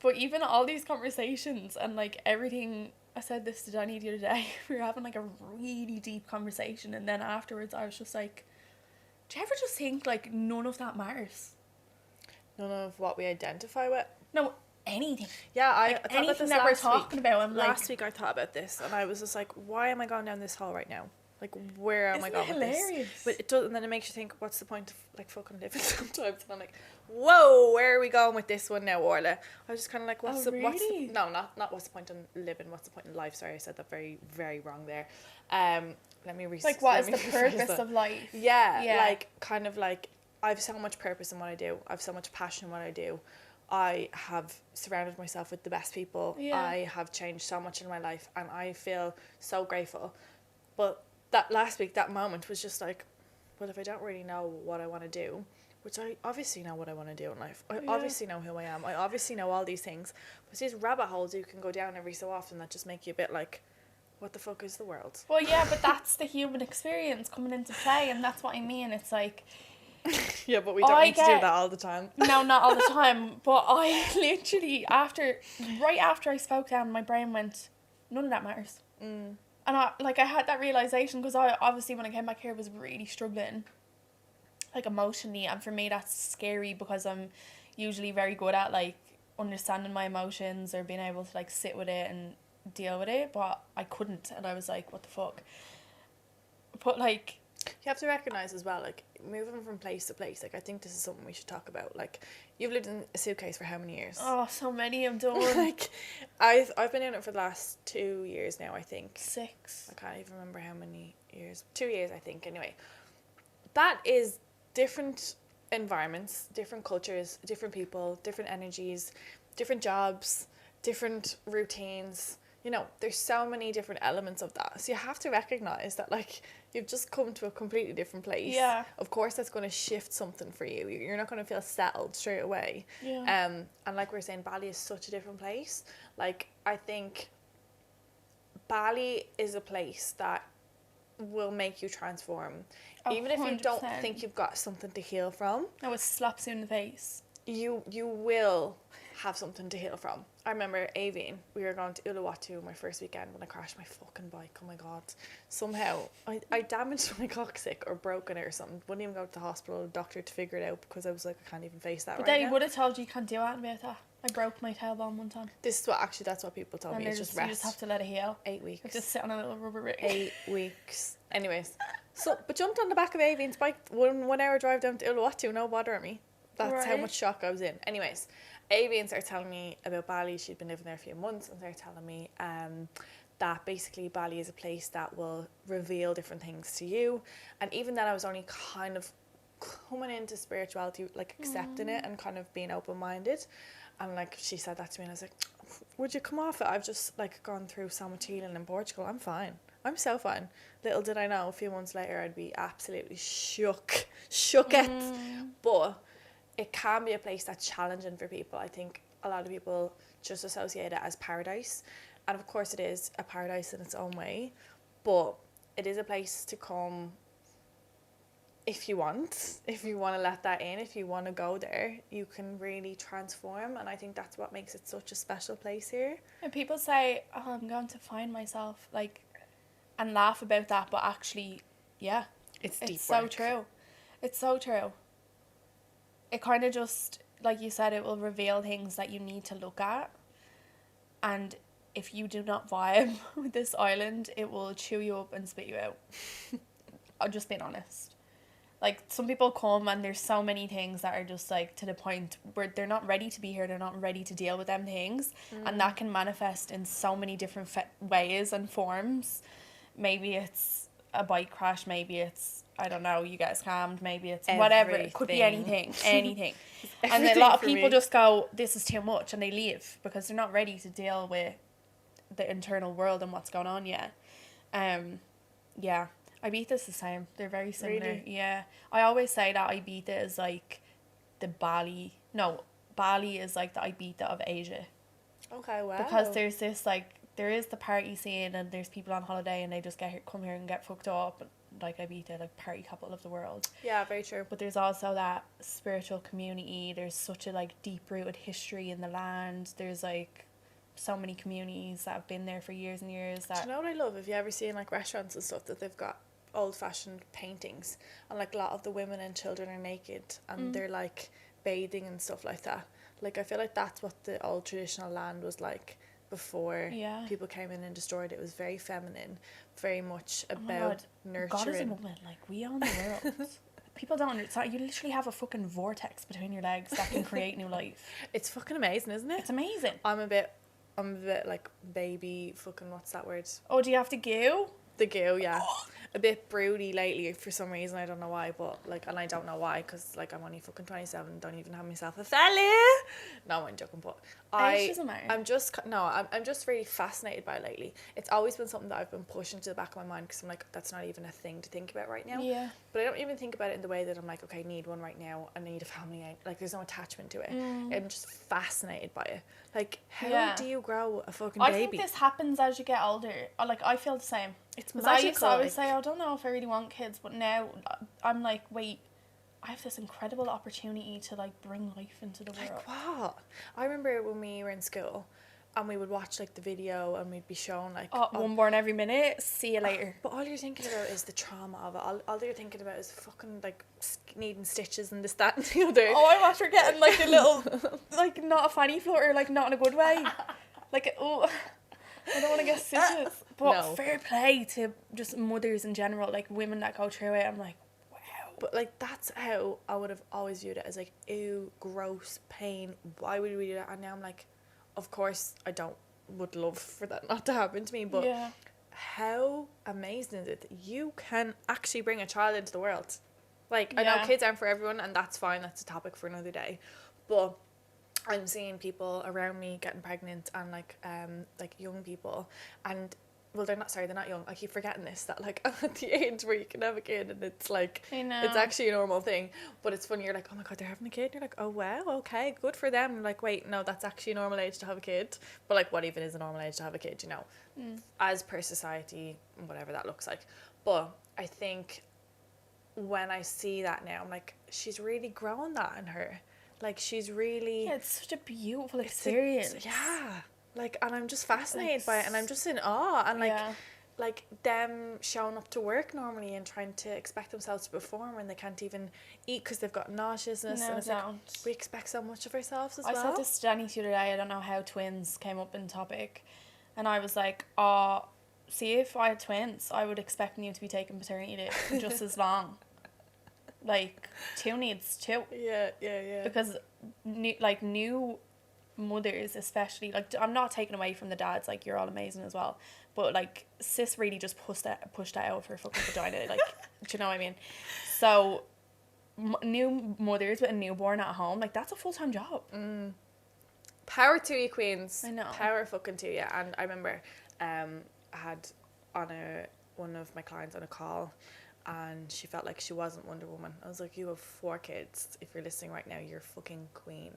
But even all these conversations and like everything, I said this to Danny the other day, we were having like a really deep conversation, and then afterwards I was just like, do you ever just think like none of that matters? None of what we identify with? No, anything. Yeah, I like thought anything about this that we're talking about. I'm last week I thought about this, and I was just like, why am I going down this hole right now? Like, where am I going with this? But it does, and then it makes you think, what's the point of like fucking living sometimes? And I'm like, whoa, where are we going with this one now, Orla? I was just kind of like, what's the not what's the point in living? What's the point in life? Sorry, I said that very, very wrong there. Let me like, what is the purpose of life? Yeah, like kind of like, I have so much purpose in what I do. I have so much passion in what I do. I have surrounded myself with the best people. I have changed so much in my life, and I feel so grateful. But that last week, that moment was just like, well, if I don't really know what I want to do, which I obviously know what I want to do in life. I obviously know who I am. I obviously know all these things. But these rabbit holes you can go down every so often that just make you a bit like, what the fuck is the world? Well, yeah, but that's the human experience coming into play, and that's what I mean. It's like... yeah, but we don't need to do that all the time. No, not all the time. But I literally, right after I spoke down, my brain went, none of that matters. And I had that realisation because I obviously when I came back here was really struggling, like emotionally, and for me that's scary because I'm usually very good at like understanding my emotions or being able to like sit with it and deal with it, but I couldn't, and I was like, what the fuck? But like, you have to recognize as well, like moving from place to place. Like I think this is something we should talk about. Like you've lived in a suitcase for how many years? oh, so many I'm done. Like I've been in it for the last 2 years now. I think 6. I can't even remember how many years. 2 years, I think. Anyway, that is different environments, different cultures, different people, different energies, different jobs, different routines. You know, there's so many different elements of that. So you have to recognize that, like, you've just come to a completely different place. Yeah. Of course, that's going to shift something for you. You're not going to feel settled straight away. Yeah. And like we're saying, Bali is such a different place. Like, I think Bali is a place that will make you transform. Even if you don't 100%. think you've got something to heal from, That was slaps you in the face. you will have something to heal from. I remember Avine, we were going to Uluwatu my first weekend when I crashed my fucking bike. Oh my god. Somehow I damaged my coccyx or broken it or something. Wouldn't even go to the hospital or doctor to figure it out because I was like, I can't even face that But right they now. would have told you can't do anything about that. I broke my tailbone one time. This is what actually, that's what people told And me. It's just rest. you just have to let it heal. 8 weeks. You just sit on a little rubber rig. 8 weeks. Anyways, so but jumped on the back of Avine's bike, 1 hour drive down to Uluwatu, no bother at me. That's how Right. much shock I was in. Anyways, Avine started telling me about Bali. She'd been living there a few months and started telling me that basically Bali is a place that will reveal different things to you. And even then I was only kind of coming into spirituality, like accepting it and kind of being open-minded. And like she said that to me and I was like, would you come off it? I've just like gone through so much healing in Portugal. I'm fine. I'm so fine. Little did I know a few months later I'd be absolutely shook it. But it can be a place that's challenging for people. I think a lot of people just associate it as paradise. And of course it is a paradise in its own way. But it is a place to come if you want to let that in, if you want to go there, you can really transform. And I think that's what makes it such a special place here. And people say, oh, I'm going to find myself, like, and laugh about that, but actually, yeah, It's deep it's so work. true. It's so true. It kind of just, like you said, it will reveal things that you need to look at. And if you do not vibe with this island, it will chew you up and spit you out. I'm just being honest. Like, some people come and there's so many things that are just like to the point where they're not ready to be here, they're not ready to deal with them things. And that can manifest in so many different ways and forms. Maybe it's a bike crash, maybe it's, I don't know, you get scammed, maybe it's whatever. It could be anything. And a lot of people just go, this is too much, and they leave because they're not ready to deal with the internal world and what's going on yet. Yeah. Ibiza's the same. They're very similar. Really? Yeah. I always say that Ibiza is like the Bali. No, Bali is like the Ibiza of Asia. Okay, wow. Because there's this like, there is the party scene and there's people on holiday and they just come here and get fucked up. Like Ibiza, like party capital of the world. Yeah, very true. But there's also that spiritual community. There's such a like deep rooted history in the land. There's like so many communities that have been there for years and years. Do you know what I love? Have you ever seen like restaurants and stuff that they've got old-fashioned paintings and like a lot of the women and children are naked and they're like bathing and stuff like that? Like I feel like that's what the old traditional land was like before people came in and destroyed it. It was very feminine, very much about nurturing. God is a woman, like we own the world. People don't understand. You literally have a fucking vortex between your legs that can create new life. It's fucking amazing, isn't it? It's amazing. I'm a bit like baby fucking, what's that word? Oh, do you have to goo? The goo, yeah. A bit broody lately for some reason. I don't know why, but like, and I don't know why because like I'm only fucking 27, don't even have myself a fella. No, I'm joking, but I'm just really fascinated by it lately. It's always been something that I've been pushing to the back of my mind because I'm like, that's not even a thing to think about right now. Yeah. But I don't even think about it in the way that I'm like, okay, I need one right now. I need a family. Like, there's no attachment to it. I'm just fascinated by it. Like, how do you grow a fucking baby? I think this happens as you get older. Like, I feel the same. It's magical. magical. I used to always say, I don't know if I really want kids, but now I'm like, wait, I have this incredible opportunity to like bring life into the world. Like what? I remember when we were in school, and we would watch like the video and we'd be shown like one born every minute, see you later. but all you're thinking about is the trauma of it. All you're thinking about is fucking like needing stitches and this, that and the other. Oh, I'm after getting like a little, like not a fanny floater, like not in a good way. Like, oh, I don't want to get stitches. But No. fair play to just mothers in general, like women that go through it. I'm like, wow. But like that's how I would have always viewed it, as like, ew, gross, pain, why would we do that? And now I'm like, of course I would love for that not to happen to me, but Yeah. how amazing is it that you can actually bring a child into the world? Like, I know Yeah. kids aren't for everyone, and that's fine, that's a topic for another day, but I'm seeing people around me getting pregnant, and like young people, and well, they're not young, I keep forgetting this, that like at the age where you can have a kid and it's like, I know. it's actually a normal thing. But it's funny, you're like, oh my god, they're having a kid, and you're like, oh wow, okay, good for them. And like, wait, no, that's actually a normal age to have a kid. But like, what even is a normal age to have a kid, you know, as per society, whatever that looks like. But I think when I see that now, I'm like, she's really grown that in her. Like, she's really, Yeah, it's such a beautiful experience. yeah, like, and I'm just fascinated by it, and I'm just in awe, and like, Yeah. like them showing up to work normally and trying to expect themselves to perform when they can't even eat because they've got nauseousness. No, And it's like, don't. we expect so much of ourselves as I well. said this to Danny the other day, I don't know how twins came up in topic, and I was like, oh, see, if I had twins, I would expect you to be taking paternity leave just as long. Like, two needs two. Yeah. Because new mothers especially, like, I'm not taking away from the dads, like, you're all amazing as well, but like sis really just pushed that out of her fucking vagina, like, do you know what I mean? So new mothers with a newborn at home, like, that's a full-time job. Power to you, queens. I know. Power fucking to you. And I remember I had one of my clients on a call, and she felt like she wasn't Wonder Woman. I was like, you have 4 kids. If you're listening right now, you're fucking queen.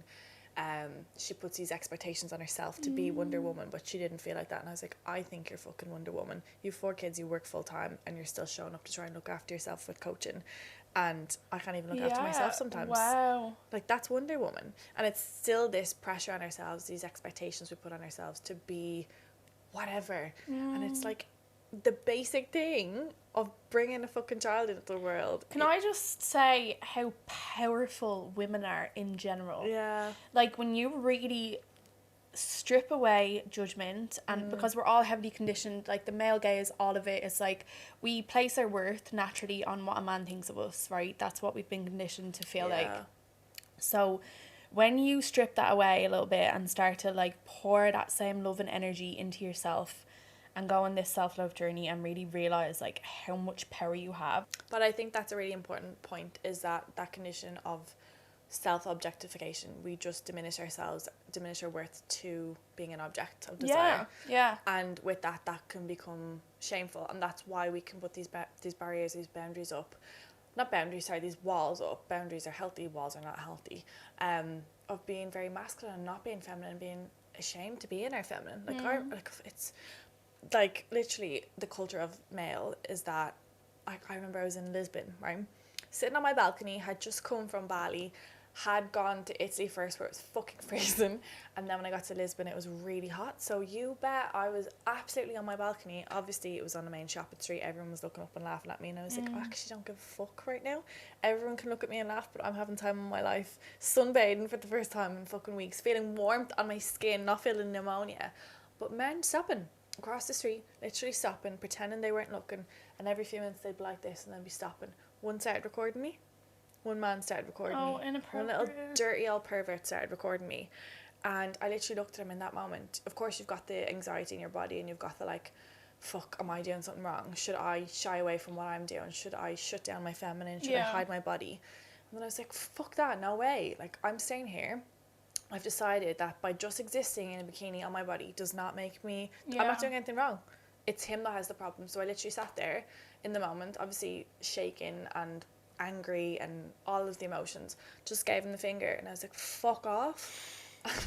She puts these expectations on herself to be Wonder Woman, but she didn't feel like that. And I was like, I think you're fucking Wonder Woman. You have 4 kids, you work full time, and you're still showing up to try and look after yourself with coaching. And I can't even look after myself sometimes. Wow. Like, that's Wonder Woman. And it's still this pressure on ourselves, these expectations we put on ourselves to be whatever. And it's like the basic thing of bringing a fucking child into the world. Can I just say how powerful women are in general? Yeah. Like, when you really strip away judgment, and because we're all heavily conditioned, like the male gaze, all of it is like, we place our worth naturally on what a man thinks of us, right? That's what we've been conditioned to feel like. So when you strip that away a little bit and start to like pour that same love and energy into yourself and go on this self-love journey and really realize like how much power you have. But I think that's a really important point, is that condition of self-objectification. We just diminish ourselves, diminish our worth to being an object of desire. Yeah. And with that can become shameful, and that's why we can put these barriers, these boundaries up. Not boundaries, sorry, these walls up. Boundaries are healthy, walls are not healthy. Of being very masculine and not being feminine, being ashamed to be in our feminine. Like, it's like literally the culture of male is that, I remember I was in Lisbon, right? Sitting on my balcony, had just come from Bali, had gone to Italy first where it was fucking freezing, and then when I got to Lisbon it was really hot. So you bet I was absolutely on my balcony. Obviously it was on the main shopping street, everyone was looking up and laughing at me, and I was like, I actually don't give a fuck right now. Everyone can look at me and laugh, but I'm having time of my life, sunbathing for the first time in fucking weeks, feeling warmth on my skin, not feeling pneumonia. But men stopping across the street, literally stopping, pretending they weren't looking, and every few minutes they'd be like this and then be stopping. One started recording me. One man started recording me. Inappropriate. One little dirty old pervert started recording me. And I literally looked at him in that moment. Of course, you've got the anxiety in your body, and you've got the like, fuck, am I doing something wrong? Should I shy away from what I'm doing? Should I shut down my feminine? Should I hide my body? And then I was like, fuck that, no way. Like, I'm staying here. I've decided that by just existing in a bikini on my body does not make me, I'm not doing anything wrong. It's him that has the problem. So I literally sat there in the moment, obviously shaking and angry and all of the emotions, just gave him the finger, and I was like, fuck off.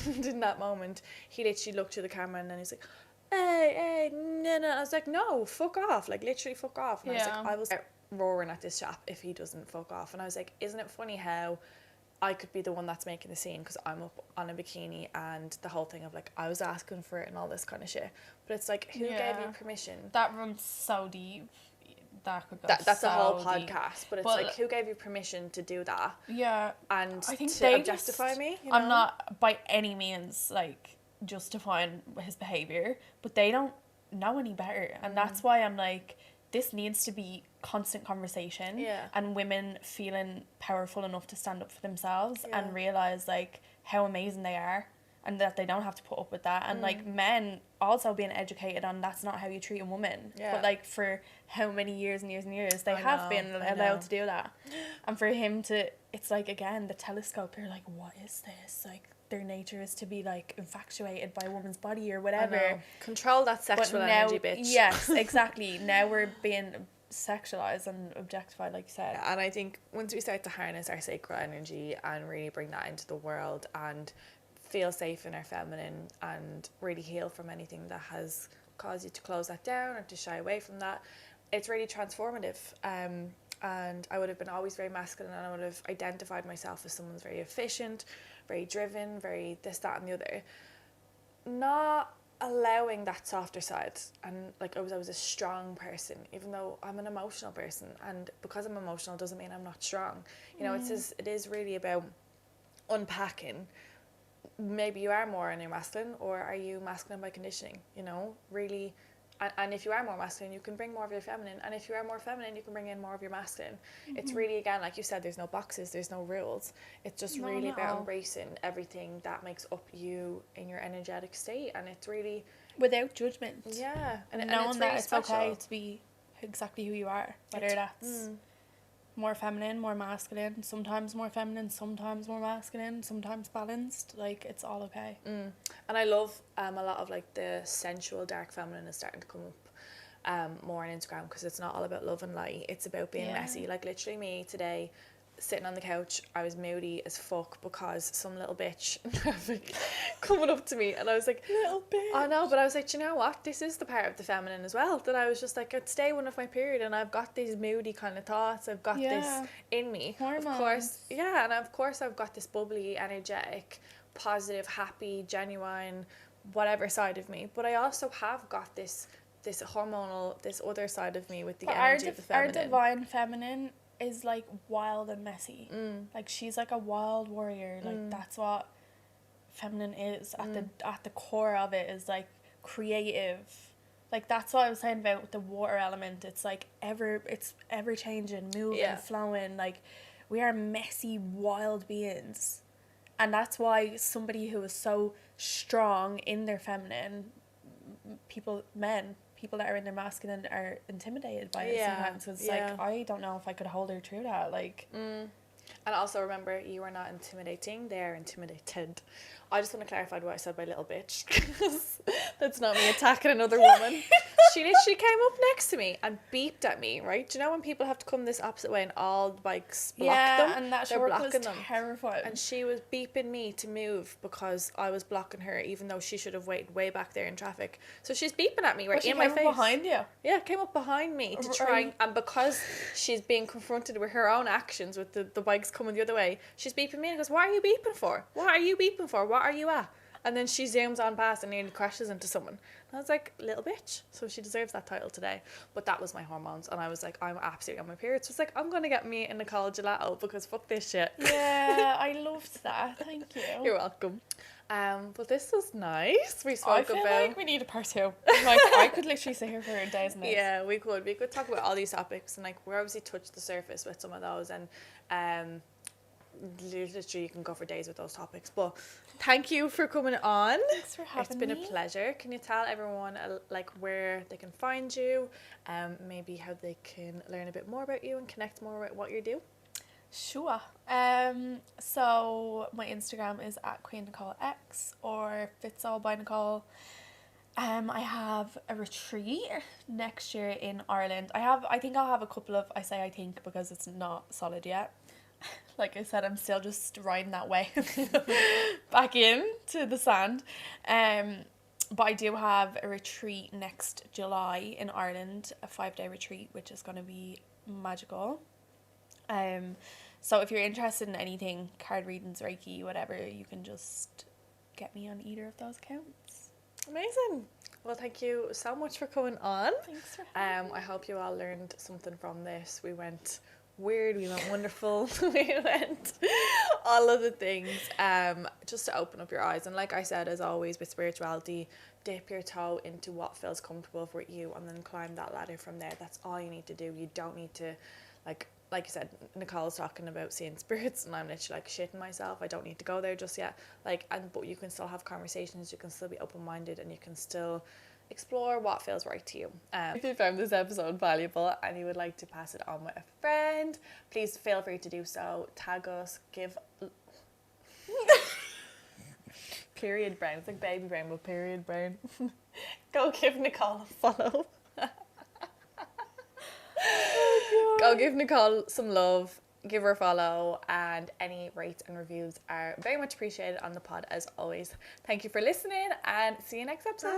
And in that moment he literally looked to the camera, and then he's like, hey, no. I was like, no, fuck off, like literally fuck off. And I was like, I will start roaring at this chap if he doesn't fuck off. And I was like, isn't it funny how I could be the one that's making the scene because I'm up on a bikini and the whole thing of like I was asking for it and all this kind of shit. But it's like, who gave you permission? That runs so deep. That could go That's so a whole deep. podcast, but it's like, who gave you permission to do that? Yeah. And I think to objectify me? You know? I'm not by any means like justifying his behaviour, but they don't know any better. And that's why I'm like, this needs to be constant conversation. Yeah. And women feeling powerful enough to stand up for themselves and realise like how amazing they are. And that they don't have to put up with that. And, like, men also being educated on that's not how you treat a woman. Yeah. But, like, for how many years and years and years, they have been allowed to do that. And for him to, it's like, again, the telescope, you're like, what is this? Like, their nature is to be, like, infatuated by a woman's body or whatever. Control that sexual energy, bitch. Yes, exactly. Now we're being sexualized and objectified, like you said. Yeah, and I think once we start to harness our sacred energy and really bring that into the world and feel safe in our feminine and really heal from anything that has caused you to close that down or to shy away from that, it's really transformative. And I would have been always very masculine, and I would have identified myself as someone who's very efficient, very driven, very this, that and the other, not allowing that softer side. And like I was a strong person, even though I'm an emotional person, and because I'm emotional doesn't mean I'm not strong. You know, it is really about unpacking. Maybe you are more in your masculine, or are you masculine by conditioning, you know, really. And if you are more masculine, you can bring more of your feminine, and if you are more feminine, you can bring in more of your masculine. It's really, again, like you said, there's no boxes, there's no rules. It's just really about embracing everything that makes up you in your energetic state, and it's really without judgment. Yeah, and knowing that it's okay to be exactly who you are, whether that's more feminine, more masculine, sometimes more feminine, sometimes more masculine, sometimes balanced. Like, it's all okay. And I love a lot of like the sensual dark feminine is starting to come up more on Instagram, because it's not all about love and light, it's about being messy. Like, literally me today sitting on the couch, I was moody as fuck because some little bitch in traffic coming up to me, and I was like, little bitch. I know, but I was like, you know what, this is the part of the feminine as well, that I was just like, it's day one of my period and I've got these moody kind of thoughts, I've got this in me. Hormones. Of course, and of course I've got this bubbly, energetic, positive, happy, genuine, whatever side of me, but I also have got this hormonal, this other side of me with the energy of the feminine. Our divine feminine is like wild and messy. Like, she's like a wild warrior. Like, that's what feminine is at the core of it, is like creative. Like, that's what I was saying about the water element. It's like ever changing, moving, flowing. Like, we are messy, wild beings, and that's why somebody who is so strong in their feminine, people that are in their masculine are intimidated by it sometimes. So it's like, I don't know if I could hold her through that. Like, and also remember, you are not intimidating, they are intimidated. I just want to clarify what I said by little bitch, because that's not me attacking another woman. She literally came up next to me and beeped at me, right? Do you know when people have to come this opposite way and all the bikes block them? And that they're blocking was terrifying. And she was beeping me to move because I was blocking her, even though she should have waited way back there in traffic. So she's beeping at me in my face. Behind you? Yeah, came up behind me to try and because she's being confronted with her own actions with the bikes coming the other way, she's beeping me and goes, what are you beeping for? What are you beeping for? What are you at? And then she zooms on past and nearly crashes into someone. And I was like, little bitch. So she deserves that title today. But that was my hormones. And I was like, I'm absolutely on my period. So it's like, I'm going to get me and Nicole gelato because fuck this shit. Yeah, I loved that. Thank you. You're welcome. But this was nice. We spoke about... like we need a part 2. Like, I could literally sit here for days and days. Yeah, we could. We could talk about all these topics. And like, we obviously touched the surface with some of those. And literally you can go for days with those topics, but thank you for coming on. Thanks for having me. It's been a pleasure. Can you tell everyone like where they can find you, maybe how they can learn a bit more about you and connect more with what you do? Sure. So my Instagram is at QueenNicoleX or Fitsall by Nicole. I have a retreat next year in Ireland. I think I'll have a couple of, I think because it's not solid yet. Like I said, I'm still just riding that wave back in to the sand. But I do have a retreat next July in Ireland, a 5-day retreat, which is going to be magical. So if you're interested in anything, card readings, Reiki, whatever, you can just get me on either of those accounts. Amazing. Well, thank you so much for coming on. Thanks for having me. I hope you all learned something from this. We went weird, we went wonderful, we went all of the things, just to open up your eyes. And like I said, as always with spirituality, dip your toe into what feels comfortable for you and then climb that ladder from there. That's all you need to do. You don't need to, like you said, Nicole's talking about seeing spirits, and I'm literally like shitting myself. I don't need to go there just yet. But you can still have conversations, you can still be open-minded, and you can still explore what feels right to you. If you found this episode valuable and you would like to pass it on with a friend, please feel free to do so. Tag us, give period brain. It's like baby brain, but period brain. Go give Nicole a follow. Go give Nicole some love, give her a follow, and any rates and reviews are very much appreciated on the pod as always. Thank you for listening, and see you next episode.